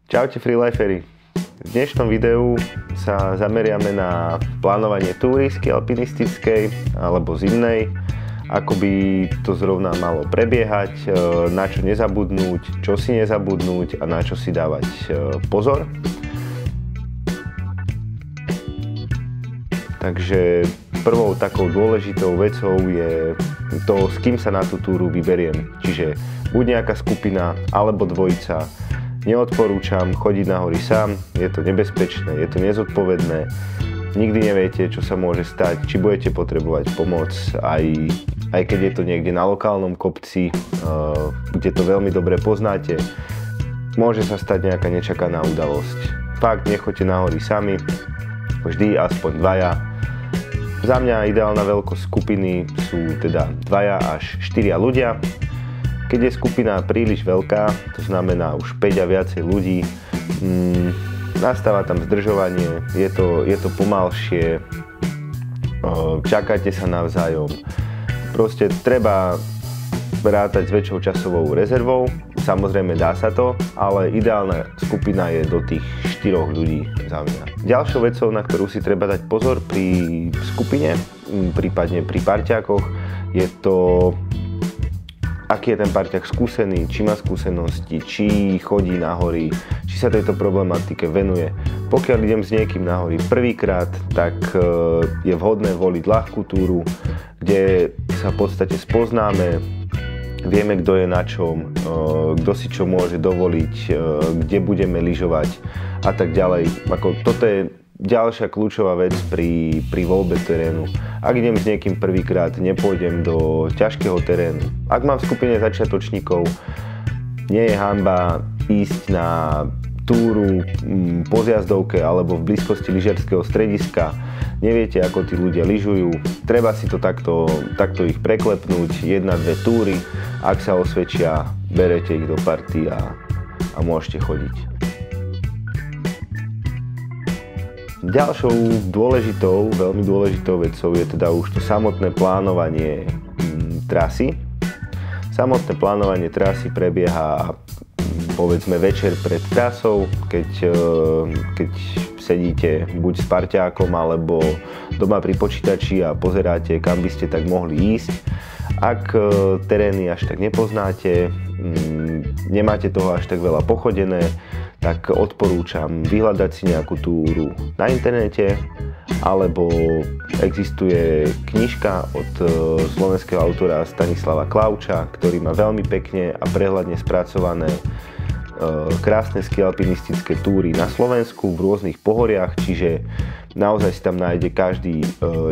Čaute freelifery. V dnešnom videu sa zameriame na plánovanie túry ski alpinistickej alebo zimnej, ako by to zrovna malo prebiehať, na čo nezabudnúť, čo si nezabudnúť a na čo si dávať pozor. Takže prvou takou dôležitou vecou je to, s kým sa na tú túru vyberiem. Čiže buď nejaká skupina alebo dvojica. Neodporúčam chodiť na hory sám, je to nebezpečné, je to nezodpovedné. Nikdy neviete, čo sa môže stať, či budete potrebovať pomoc, aj keď je to niekde na lokálnom kopci, kde to veľmi dobre poznáte. Môže sa stať nejaká nečakaná udalosť. Fakt, nechoďte na hory sami, vždy aspoň dvaja. Za mňa ideálna veľkosť skupiny sú teda 2 až 4 ľudia. Keď je skupina príliš veľká, to znamená už 5 a viacej ľudí, nastáva tam zdržovanie, je to pomalšie, čakáte sa navzájom. Proste treba rátať s väčšou časovou rezervou, samozrejme dá sa to, ale ideálna skupina je do tých 4 ľudí za mňa. Ďalšou vecou, na ktorú si treba dať pozor pri skupine, prípadne pri parťákoch, je to, aký je ten parťák skúsený, či má skúsenosti, či chodí na hory, či sa tejto problematike venuje. Pokiaľ idem s niekým na hory prvýkrát, tak je vhodné voliť ľahkú túru, kde sa v podstate spoznáme, vieme, kto je na čom, kto si čo môže dovoliť, kde budeme lyžovať a tak ďalej. Toto je ďalšia kľúčová vec pri voľbe terénu. Ak idem s niekým prvýkrát, nepôjdem do ťažkého terénu. Ak mám v skupine začiatočníkov, nie je hanba ísť na túru po zjazdovke alebo v blízkosti lyžiarskeho strediska. Neviete, ako tí ľudia lyžujú. Treba si to takto ich preklepnúť, 1-2 túry. Ak sa osvedčia, berete ich do party a môžete chodiť. Ďalšou veľmi dôležitou vecou je teda už to samotné plánovanie trasy. Samotné plánovanie trasy prebieha povedzme večer pred trasou, keď sedíte buď s parťákom alebo doma pri počítači a pozeráte, kam by ste tak mohli ísť. Ak terény až tak nepoznáte, nemáte toho až tak veľa pochodené, tak odporúčam vyhľadať si nejakú túru na internete, alebo existuje knižka od slovenského autora Stanislava Klauča, ktorý má veľmi pekne a prehľadne spracované krásne ski alpinistické túry na Slovensku v rôznych pohoriach, čiže naozaj si tam nájde každý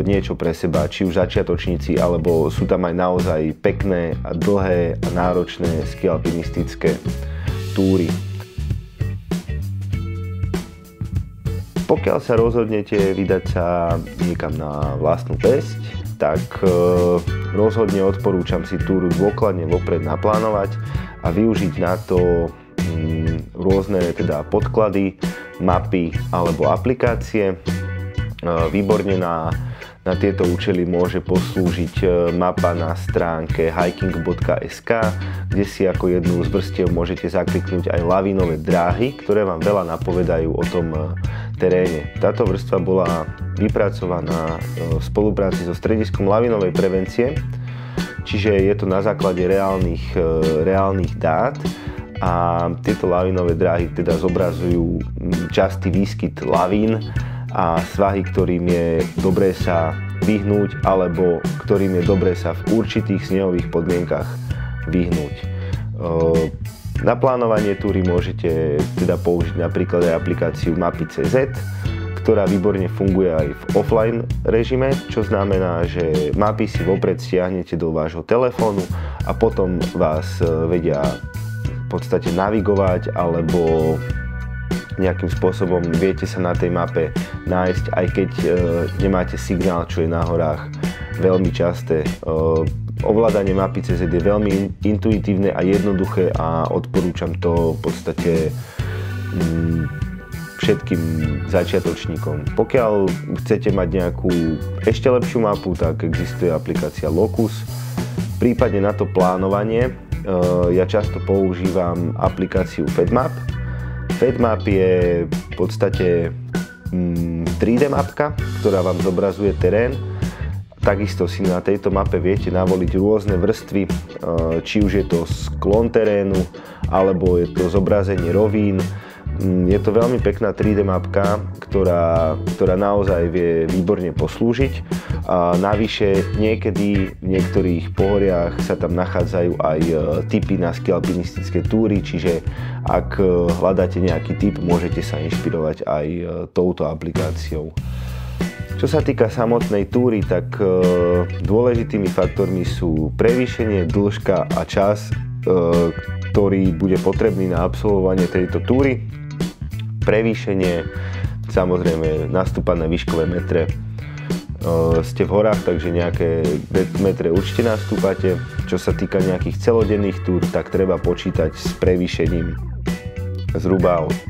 niečo pre seba, či už začiatočníci, alebo sú tam aj naozaj pekné a dlhé a náročné ski alpinistické túry. Pokiaľ sa rozhodnete vydať sa niekam na vlastnú pesť, tak rozhodne odporúčam si túru dôkladne vopred naplánovať a využiť na to rôzne teda podklady, mapy alebo aplikácie. Výborne na tieto účely môže poslúžiť mapa na stránke hiking.sk, kde si ako jednu z vrstiev môžete zakliknúť aj lavínové dráhy, ktoré vám veľa napovedajú o tom teréne. Táto vrstva bola vypracovaná v spolupráci so strediskom lavínovej prevencie, čiže je to na základe reálnych dát a tieto lavínové dráhy teda zobrazujú častý výskyt lavín a svahy, ktorým je dobré sa vyhnúť alebo ktorým je dobré sa v určitých snehových podmienkach vyhnúť. Na plánovanie túry môžete teda použiť napríklad aj aplikáciu Mapy.cz, ktorá výborne funguje aj v offline režime, čo znamená, že mapy si vopred stiahnete do vášho telefónu a potom vás vedia v podstate navigovať alebo nejakým spôsobom viete sa na tej mape nájsť, aj keď nemáte signál, čo je na horách veľmi časté. Ovládanie Mapy.cz je veľmi intuitívne a jednoduché a odporúčam to v podstate všetkým začiatočníkom. Pokiaľ chcete mať nejakú ešte lepšiu mapu, tak existuje aplikácia Locus. Prípadne na to plánovanie ja často používam aplikáciu FedMap. FedMap je v podstate 3D mapka, ktorá vám zobrazuje terén. Takisto si na tejto mape viete navoliť rôzne vrstvy, či už je to sklon terénu, alebo je to zobrazenie rovín. Je to veľmi pekná 3D mapka, ktorá naozaj vie výborne poslúžiť. A navyše niekedy v niektorých pohoriach sa tam nachádzajú aj tipy na skialpinistické túry, čiže ak hľadáte nejaký tip, môžete sa inšpirovať aj touto aplikáciou. Čo sa týka samotnej túry, tak dôležitými faktormi sú prevýšenie, dĺžka a čas, ktorý bude potrebný na absolvovanie tejto túry. Prevýšenie, samozrejme nastúpané výškové metre. Ste v horách, takže nejaké metre určite nastúpate. Čo sa týka nejakých celodenných túr, tak treba počítať s prevýšením zhruba od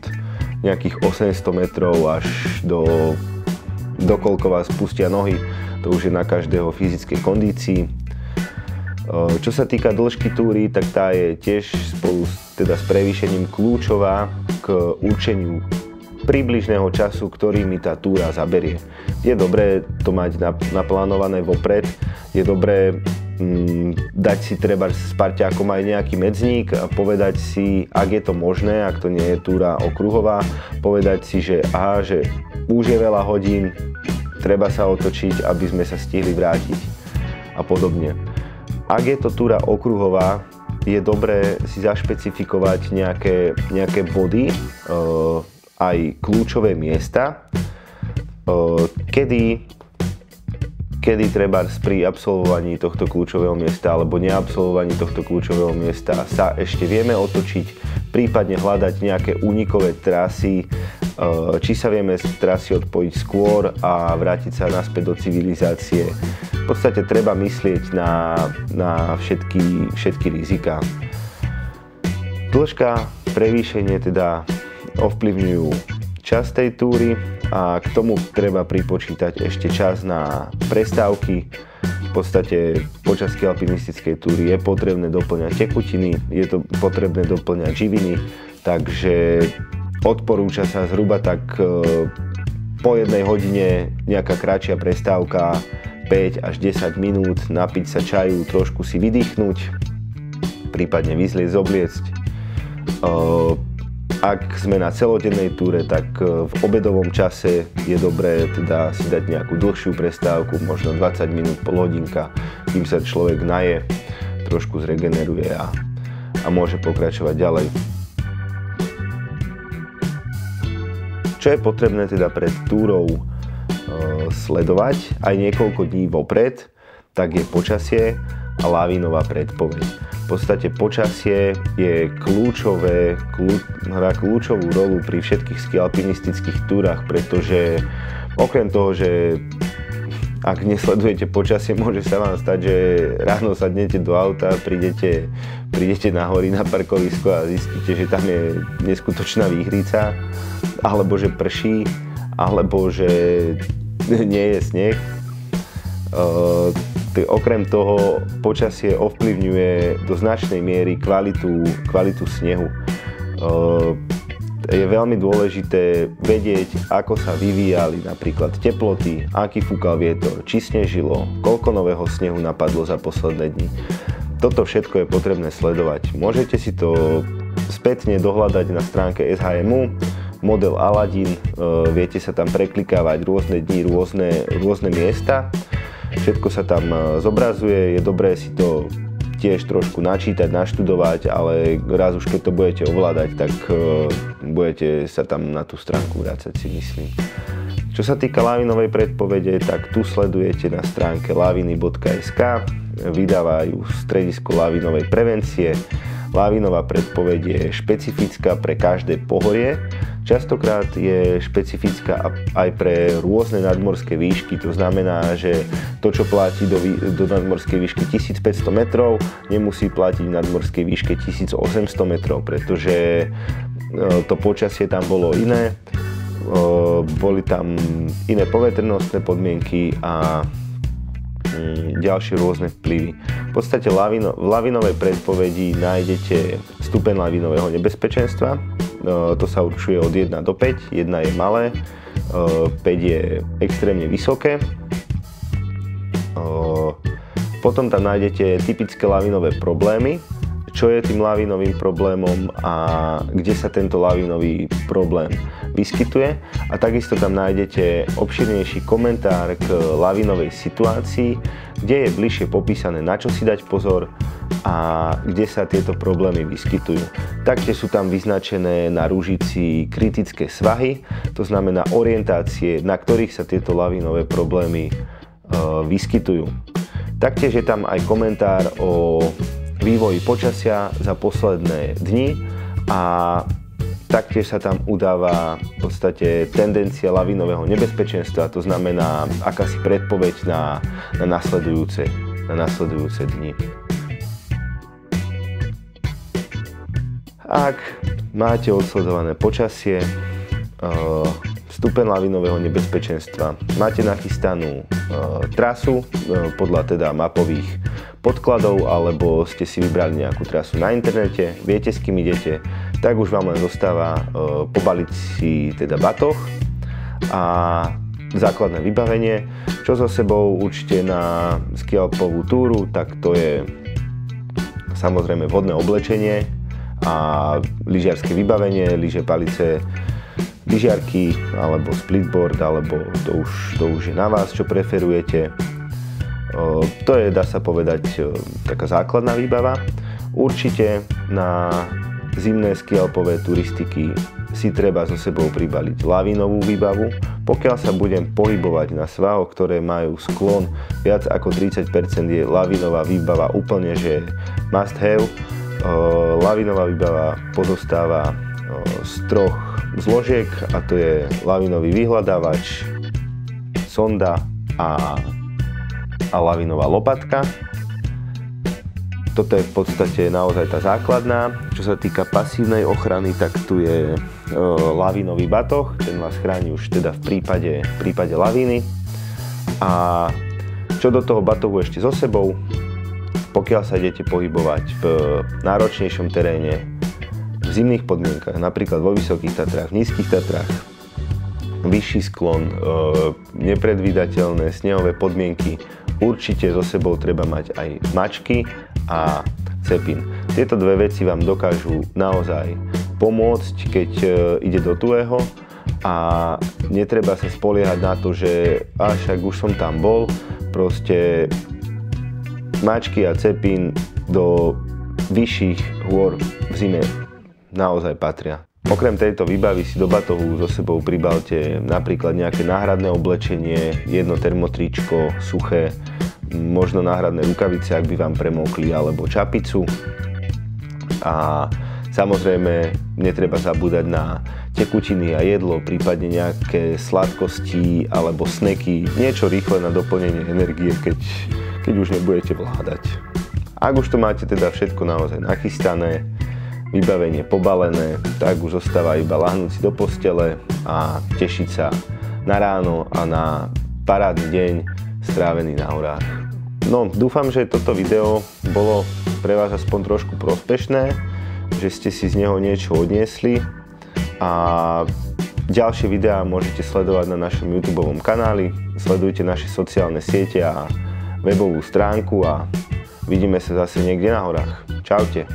nejakých 800 metrov až do koľko vás pustia nohy. To už je na každého fyzickej kondícii. Čo sa týka dĺžky túry, tak tá je tiež spolu s prevýšením kľúčová k určeniu približného času, ktorý mi tá túra zaberie. Je dobré to mať naplánované vopred, je dobré dať si treba s parťákom aj nejaký medzník a povedať si, ak je to možné, ak to nie je túra okruhová, povedať si, že už je veľa hodín, treba sa otočiť, aby sme sa stihli vrátiť a podobne. Ak je to túra okruhová, je dobré si zašpecifikovať nejaké body, aj kľúčové miesta, kedy treba pri absolvovaní tohto kľúčového miesta alebo neabsolvovaní tohto kľúčového miesta sa ešte vieme otočiť, prípadne hľadať nejaké únikové trasy, či sa vieme z trasy odpojiť skôr a vrátiť sa naspäť do civilizácie. V podstate treba myslieť na všetky riziká. Dĺžka, prevýšenie teda ovplyvňujú čas tej túry a k tomu treba pripočítať ešte čas na prestávky. V podstate počas alpinistickej túry je potrebné doplňať tekutiny, je to potrebné doplňať živiny, takže odporúča sa zhruba tak po 1 hodine nejaká kratšia prestávka, 5 až 10 minút, napiť sa čaju, trošku si vydýchnuť, prípadne vyzliecť, zobliecť. Ak sme na celodennej túre, tak v obedovom čase je dobré teda si dať nejakú dlhšiu prestávku, možno 20 minút, pol hodinka, kým sa človek naje, trošku zregeneruje a môže pokračovať ďalej. Čo je potrebné teda pred túrou sledovať aj niekoľko dní vopred, tak je počasie a lavínová predpoveď. V podstate počasie je hrá kľúčovú rolu pri všetkých skialpinistických túrach, pretože okrem toho, že ak nesledujete počasie, môže sa vám stať, že ráno sadnete do auta, prídete na hory na parkovisko a zistíte, že tam je neskutočná výhrica, alebo že prší, alebo že nie je sneh. Okrem toho počasie ovplyvňuje do značnej miery kvalitu snehu. Je veľmi dôležité vedieť, ako sa vyvíjali napríklad teploty, aký fúkal vietor, či snežilo, koľko nového snehu napadlo za posledné dni. Toto všetko je potrebné sledovať. Môžete si to spätne dohľadať na stránke SHMU, model Aladin, viete sa tam preklikávať rôzne dni, rôzne miesta. Všetko sa tam zobrazuje, je dobré si to tiež trošku načítať, naštudovať, ale raz už keď to budete ovládať, tak budete sa tam na tú stránku vrácať, si myslím. Čo sa týka lavinovej predpovede, tak tu sledujete na stránke laviny.sk, vydávajú stredisko lavinovej prevencie. Lavinová predpoveď je špecifická pre každé pohorie. Častokrát je špecifická aj pre rôzne nadmorské výšky, to znamená, že to, čo platí do nadmorskej výšky 1500 metrov, nemusí platiť v nadmorskej výške 1800 metrov, pretože to počasie tam bolo iné, boli tam iné poveternostné podmienky a ďalšie rôzne vplyvy. V podstate v lavinovej predpovedi nájdete stupeň lavinového nebezpečenstva, to sa určuje od 1 do 5, 1 je malé, 5 je extrémne vysoké. Potom tam nájdete typické lavinové problémy, čo je tým lavinovým problémom a kde sa tento lavinový problém vyskytuje. A takisto tam nájdete obširnejší komentár k lavinovej situácii, kde je bližšie popísané, na čo si dať pozor a kde sa tieto problémy vyskytujú. Taktiež sú tam vyznačené na ružici kritické svahy, to znamená orientácie, na ktorých sa tieto lavinové problémy vyskytujú. Taktiež je tam aj komentár o vývoji počasia za posledné dni a taktiež sa tam udáva v podstate tendencia lavinového nebezpečenstva, to znamená akási predpoveď na nasledujúce dni. Ak máte odsledované počasie, stupeň lavinového nebezpečenstva, máte nachystanú trasu podľa teda mapových podkladov alebo ste si vybrali nejakú trasu na internete, viete s kým idete, tak už vám len zostáva pobaliť si teda batoh a základné vybavenie. Čo so sebou určite na skialpovú túru, tak to je samozrejme vhodné oblečenie a lyžiarske vybavenie, lyže, palice, lyžiarky alebo splitboard, alebo to už je na vás, čo preferujete. To je, dá sa povedať, taká základná výbava. Určite na zimné skialpové turistiky si treba so sebou pribaliť lavinovú výbavu. Pokiaľ sa budem pohybovať na svahoch, ktoré majú sklon viac ako 30%, je lavinová výbava úplne že must have. Lavinová výbava pozostáva z 3 zložiek a to je lavinový vyhľadávač, sonda a lavinová lopatka. Toto je v podstate naozaj tá základná. Čo sa týka pasívnej ochrany, tak tu je lavinový batoh, ten vás chráni už teda v prípade lavíny. A čo do toho batohu ešte so sebou, pokiaľ sa idete pohybovať v náročnejšom teréne, v zimných podmienkach, napríklad vo Vysokých Tatrách, v Nízkych Tatrách, vyšší sklon, nepredvídateľné snehové podmienky, určite so sebou treba mať aj mačky a cepín. Tieto dve veci vám dokážu naozaj pomôcť, keď ide do tuhého a netreba sa spoliehať na to, že však už som tam bol, proste mačky a cepín do vyšších hôr v zime naozaj patria. Okrem tejto výbavy si do batohu so sebou pribalte napríklad nejaké náhradné oblečenie, jedno termotričko, suché, možno náhradné rukavice, ak by vám premokli, alebo čapicu. A samozrejme netreba zabúdať na tekutiny a jedlo, prípadne nejaké sladkosti alebo sneky, niečo rýchle na doplnenie energie, keď už nebudete vládať. Ak už to máte teda všetko naozaj nachystané, vybavenie pobalené, tak už zostáva iba ľahnúť si do postele a tešiť sa na ráno a na parádny deň strávený na horách. No, dúfam, že toto video bolo pre vás aspoň trošku prospešné, že ste si z neho niečo odniesli a ďalšie videá môžete sledovať na našom YouTubeovom kanáli. Sledujte naše sociálne siete a webovú stránku a vidíme sa zase niekde na horách. Čaute.